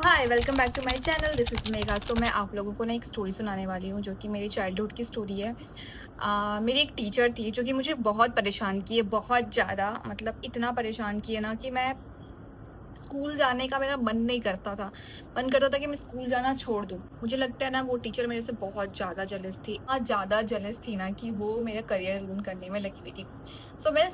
Hi welcome back to my channel, this is Megha. So मैं आप लोगों को ना एक स्टोरी सुनाने वाली हूँ जो कि मेरी चाइल्डहुड की स्टोरी है। मेरी एक टीचर थी जो कि मुझे बहुत परेशान किए, बहुत ज़्यादा, मतलब इतना परेशान किए ना कि मैं स्कूल जाने का मेरा मन नहीं करता था। मन करता था कि मैं स्कूल जाना छोड़ दूँ। मुझे लगता है ना वो टीचर मेरे से बहुत ज़्यादा जेलस थी, बहुत ज़्यादा जेलस थी ना कि वो मेरा करियर रूइन करने में लगी हुई थी। सो मैं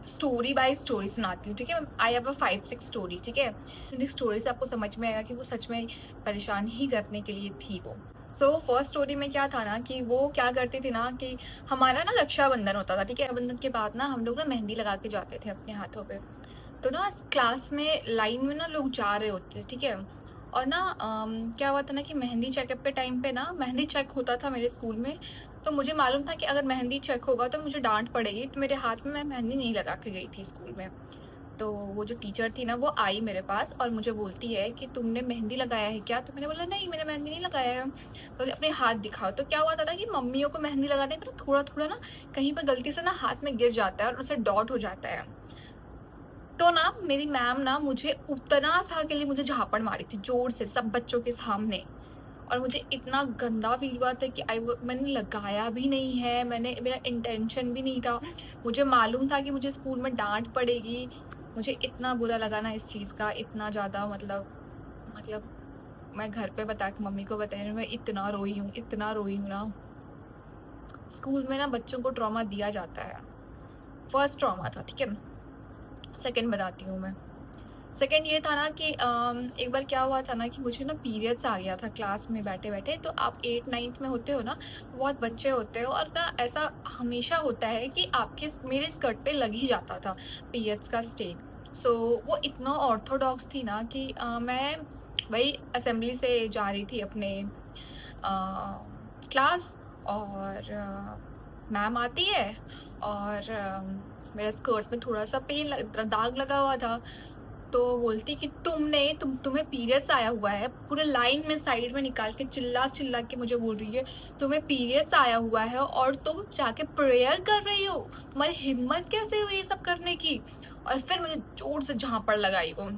स्टोरी बाय स्टोरी सुनाती हूँ, ठीक है। आई हैव अ 5-6 स्टोरी, ठीक है। इस स्टोरी से आपको समझ में आएगा कि वो सच में परेशान ही करने के लिए थी वो। सो फर्स्ट स्टोरी में क्या था ना कि वो क्या करती थी ना कि हमारा ना रक्षाबंधन होता था, ठीक है। रक्षाबंधन के बाद ना हम लोग ना मेहंदी लगा के जाते थे अपने हाथों पे। तो ना क्लास में लाइन में ना लोग जा रहे होते थे, ठीक है। और ना क्या हुआ था ना कि मेहंदी चेकअप के टाइम पे ना मेहंदी चेक होता था मेरे स्कूल में। तो मुझे मालूम था कि अगर मेहंदी चेक होगा तो मुझे डांट पड़ेगी, तो मेरे हाथ में मैं मेहंदी नहीं लगा के गई थी स्कूल में। तो वो जो टीचर थी ना वो आई मेरे पास और मुझे बोलती है कि तुमने मेहंदी लगाया है क्या। तो मैंने बोला नहीं, मैंने मेहंदी नहीं लगाया है। तो अपने हाथ दिखाओ। तो क्या हुआ था ना कि मम्मियों को मेहंदी लगाने पर थोड़ा थोड़ा ना कहीं पर गलती से ना हाथ में गिर जाता है और उसे डॉट हो जाता है। तो ना मेरी मैम ना मुझे उतना सा के लिए मुझे झापड़ मारी थी जोर से सब बच्चों के सामने। और मुझे इतना गंदा फील हुआ था कि मैंने लगाया भी नहीं है, मेरा इंटेंशन भी नहीं था। मुझे मालूम था कि मुझे स्कूल में डांट पड़ेगी। मुझे इतना बुरा लगा ना इस चीज़ का, इतना ज़्यादा, मतलब मैं घर पे बता के मम्मी को बताया, मैं इतना रोई हूँ, इतना रोई हूँ ना। स्कूल में ना बच्चों को ट्रॉमा दिया जाता है। फर्स्ट ट्रॉमा था, ठीक है। सेकंड बताती हूँ मैं। सेकंड ये था ना कि एक बार क्या हुआ था ना कि मुझे ना पीरियड्स आ गया था क्लास में बैठे बैठे। तो आप 8-9th में होते हो ना, बहुत बच्चे होते हो, और ना ऐसा हमेशा होता है कि आपके मेरे स्कर्ट पे लग ही जाता था पीरियड्स का स्टेन। सो वो इतना ऑर्थोडॉक्स थी ना कि मैं वही असेंबली से जा रही थी अपने क्लास। और मैम आती है और मेरा स्कर्ट में थोड़ा सा दाग लगा हुआ था। तो बोलती कि तुम्हें पीरियड्स आया हुआ है। पूरे लाइन में साइड में निकाल के चिल्ला चिल्ला के मुझे बोल रही है तुम्हें पीरियड्स आया हुआ है और तुम जाके प्रेयर कर रही हो, तुम्हारी हिम्मत कैसे हुई ये सब करने की। और फिर मुझे जोर से झापड़ लगाई वो।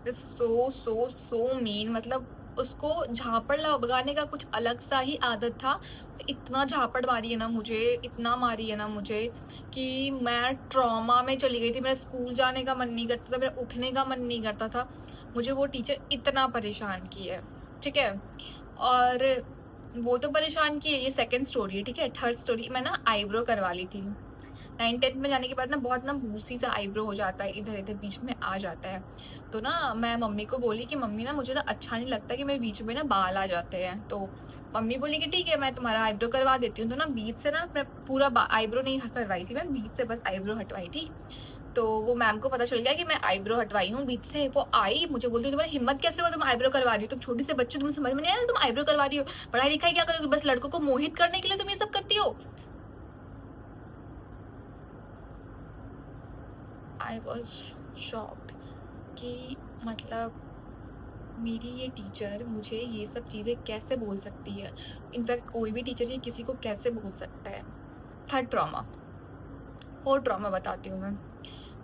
सो सो सो मीन, मतलब उसको झापड़ लगाने का कुछ अलग सा ही आदत था। इतना झापड़ मारी है ना मुझे, इतना मारी है ना मुझे कि मैं ट्रॉमा में चली गई थी। मेरा स्कूल जाने का मन नहीं करता था, मेरा उठने का मन नहीं करता था। मुझे वो टीचर इतना परेशान की है, ठीक है। और वो तो परेशान की है, ये सेकंड स्टोरी है, ठीक है। थर्ड स्टोरी, मैं ना आईब्रो करवा ली थी। 9th-10th में जाने के बाद ना बहुत ना बूसी सा आईब्रो हो जाता है, इधर इधर बीच में आ जाता है। तो ना मैं मम्मी को बोली कि मम्मी ना मुझे ना अच्छा नहीं लगता कि मेरे बीच में ना बाल आ जाते हैं। तो मम्मी बोली कि ठीक है मैं तुम्हारा आईब्रो करवा देती हूँ। तो ना बीच से ना मैं पूरा आईब्रो नहीं करवाई थी, मैं बीच से बस आईब्रो हटवाई थी। तो वो मैम को पता चल गया कि मैं आईब्रो हटवाई हूँ बीच से। वो आई मुझे बोलती तुम्हारी हिम्मत कैसे हुआ, तुम आईब्रो करवा रही हो, तुम छोटी से बच्चे, तुम्हें समझ में नहीं आ रहा तुम आईब्रो करवा रही हो, पढ़ाई लिखाई क्या करोगे, बस लड़कों को मोहित करने के लिए तुम ये सब करती हो। आई वॉज शॉक्ड कि मतलब मेरी ये टीचर मुझे ये सब चीज़ें कैसे बोल सकती है। इनफैक्ट कोई भी टीचर ये किसी को कैसे बोल सकता है। थर्ड ट्रॉमा, फोर्थ ट्रॉमा बताती हूँ मैं।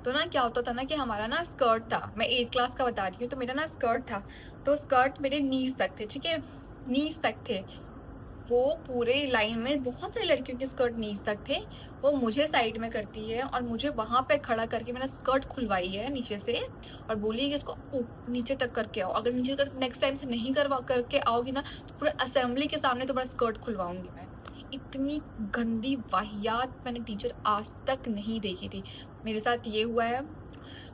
तो ना क्या होता था ना कि हमारा ना स्कर्ट था, मैं 8th क्लास का बता रही हूँ। तो मेरा ना स्कर्ट था, तो स्कर्ट मेरे नीज तक थे, ठीक है, नीज तक थे। वो पूरे लाइन में बहुत सारी लड़कियों के स्कर्ट नीच तक थे। वो मुझे साइड में करती है और मुझे वहां पे खड़ा करके मेरा स्कर्ट खुलवाई है नीचे से, और बोली है कि इसको नीचे तक करके आओ। अगर नीचे तक नेक्स्ट टाइम से नहीं करवा करके आओगी ना तो पूरे असेंबली के सामने तुम्हारा स्कर्ट खुलवाऊंगी मैं। इतनी गंदी वाहियात मैंने टीचर आज तक नहीं देखी थी। मेरे साथ ये हुआ है,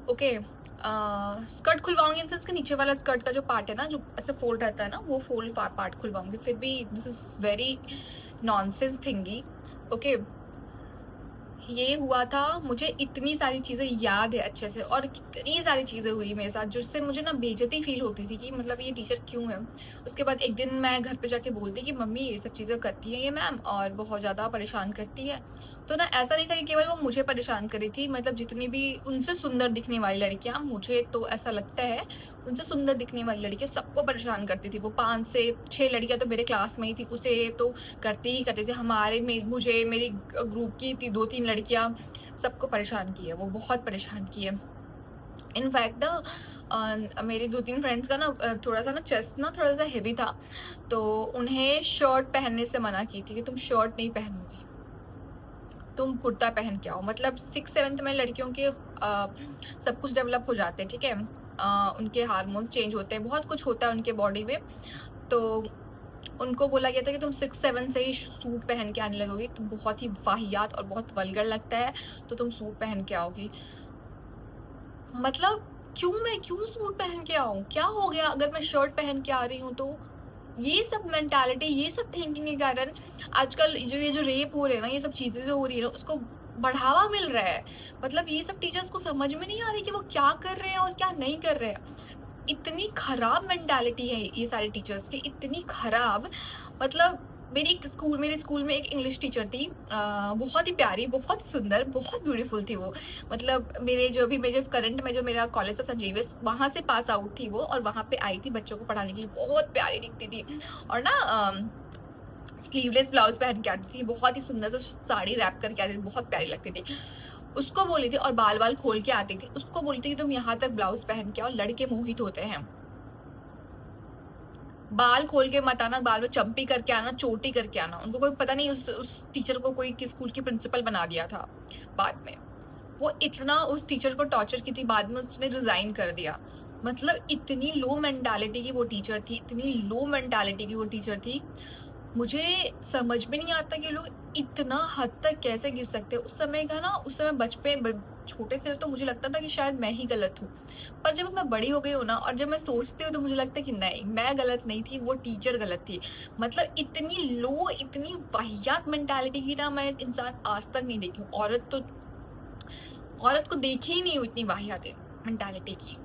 ओके। स्कर्ट खुलवाऊंगी इन के नीचे वाला स्कर्ट का जो पार्ट है ना, जो ऐसे फोल्ड रहता है ना, वो फोल्ड पार्ट खुलवाऊंगी। फिर भी this is very nonsense थिंगी, okay. ये हुआ था, मुझे इतनी सारी चीज़ें याद है अच्छे से, और कितनी सारी चीज़ें हुई मेरे साथ जिससे मुझे ना बेइज्जती फील होती थी कि मतलब ये टीचर क्यों है। उसके बाद एक दिन मैं घर पे जाके बोलती कि मम्मी ये सब चीज़ें करती है ये मैम और बहुत ज़्यादा परेशान करती है। तो ना ऐसा नहीं था कि केवल वो मुझे परेशान करी थी, मतलब जितनी भी उनसे सुंदर दिखने वाली लड़कियां, मुझे तो ऐसा लगता है उनसे सुंदर दिखने वाली लड़कियां सबको परेशान करती थी। वो 5 से 6 लड़कियां तो मेरे क्लास में ही थी, उसे तो करती ही करती थी। हमारे में मुझे मेरी ग्रुप की थी 2-3 लड़कियां, सबको परेशान की है वो, बहुत परेशान की है। इनफैक्ट ना मेरी 2-3 फ्रेंड्स का ना थोड़ा-सा ना चेस्ट ना थोड़ा-सा हेवी था, तो उन्हें शर्ट पहनने से मना की थी कि तुम शर्ट नहीं पहनोगी, तुम कुर्ता पहन के आओ। मतलब 6th-7th में लड़कियों के सब कुछ डेवलप हो जाते हैं, ठीक है? उनके हार्मोन्स चेंज होते हैं, बहुत कुछ होता है उनके बॉडी में, तो उनको बोला गया था कि तुम 6-7 से ही सूट पहन के आने लगोगी, तो बहुत ही वाहियात और बहुत वल्गर लगता है, तो तुम सूट पहन के आओगी। मतलब क्यों सूट पहन के आऊँ? क्या हो गया अगर मैं शर्ट पहन के आ रही हूँ तो? ये सब मेंटालिटी, ये सब थिंकिंग के कारण आजकल ये जो रेप हो रहे हैं ना, ये सब चीज़ें जो हो रही है ना, उसको बढ़ावा मिल रहा है। मतलब ये सब टीचर्स को समझ में नहीं आ रही कि वो क्या कर रहे हैं और क्या नहीं कर रहे हैं। इतनी खराब मेंटालिटी है ये सारे टीचर्स की, इतनी खराब। मतलब मेरे स्कूल में एक इंग्लिश टीचर थी, बहुत ही प्यारी, बहुत सुंदर, बहुत ब्यूटीफुल थी वो। मतलब मेरे करंट में जो मेरा कॉलेज था संजीवस, वहाँ से पास आउट थी वो, और वहाँ पे आई थी बच्चों को पढ़ाने के लिए, बहुत प्यारी दिखती थी। और ना स्लीवलेस ब्लाउज पहन के आती थी, बहुत ही सुंदर सा साड़ी रैप करके आती थी, बहुत प्यारी लगती थी। उसको बोली थी, और बाल खोल के आती थी, उसको बोली थी कि तुम यहाँ तक ब्लाउज पहन के आओ, लड़के मोहित होते हैं। बाल खोल के मत आना, बाल में चंपी करके आना, चोटी करके आना। उनको कोई पता नहीं, उस टीचर को कोई किस स्कूल की प्रिंसिपल बना दिया था बाद में। वो इतना उस टीचर को टॉर्चर की थी, बाद में उसने रिजाइन कर दिया। मतलब इतनी लो मेंटालिटी की वो टीचर थी, इतनी लो मेंटालिटी की वो टीचर थी। मुझे समझ में नहीं आता कि लोग इतना हद तक कैसे गिर सकते हैं। उस समय बचपन छोटे थे तो मुझे लगता था कि शायद मैं ही गलत हूँ, पर जब मैं बड़ी हो गई हूँ ना, और जब मैं सोचती हूँ, तो मुझे लगता है कि नहीं, मैं गलत नहीं थी, वो टीचर गलत थी। मतलब इतनी लो, इतनी वाहियात मेंटालिटी की ना मैं इंसान आज तक नहीं देखी हूँ। औरत को देखी ही नहीं हूँ इतनी वाहियात मेंटालिटी की।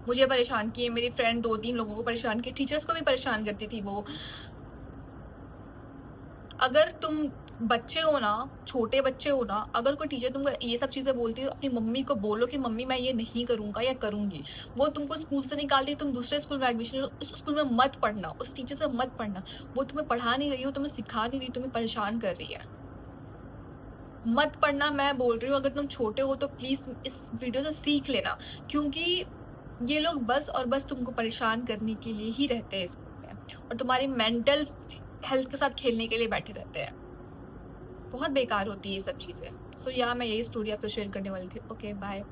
मुझे परेशान किए, मेरी फ्रेंड 2-3 लोगों को परेशान किए, टीचर्स को भी परेशान करती थी वो। अगर तुम बच्चे हो ना, छोटे बच्चे हो ना, अगर कोई टीचर तुमको ये सब चीज़ें बोलती है, तो अपनी मम्मी को बोलो कि मम्मी मैं ये नहीं करूँगा या करूँगी। वो तुमको स्कूल से निकाल दी, तुम दूसरे स्कूल में एडमिशन लो, उस स्कूल में मत पढ़ना, उस टीचर से मत पढ़ना। वो तुम्हें पढ़ा नहीं रही हो, तुम्हें सिखा नहीं रही, तुम्हें परेशान कर रही है। मत पढ़ना, मैं बोल रही हूँ। अगर तुम छोटे हो तो प्लीज़ इस वीडियो से सीख लेना, क्योंकि ये लोग बस और बस तुमको परेशान करने के लिए ही रहते हैं स्कूल में, और तुम्हारी मेंटल हेल्थ के साथ खेलने के लिए बैठे रहते हैं। बहुत बेकार होती है ये सब चीज़ें। सो मैं यही स्टोरी आपसे शेयर करने वाली थी। Okay, bye.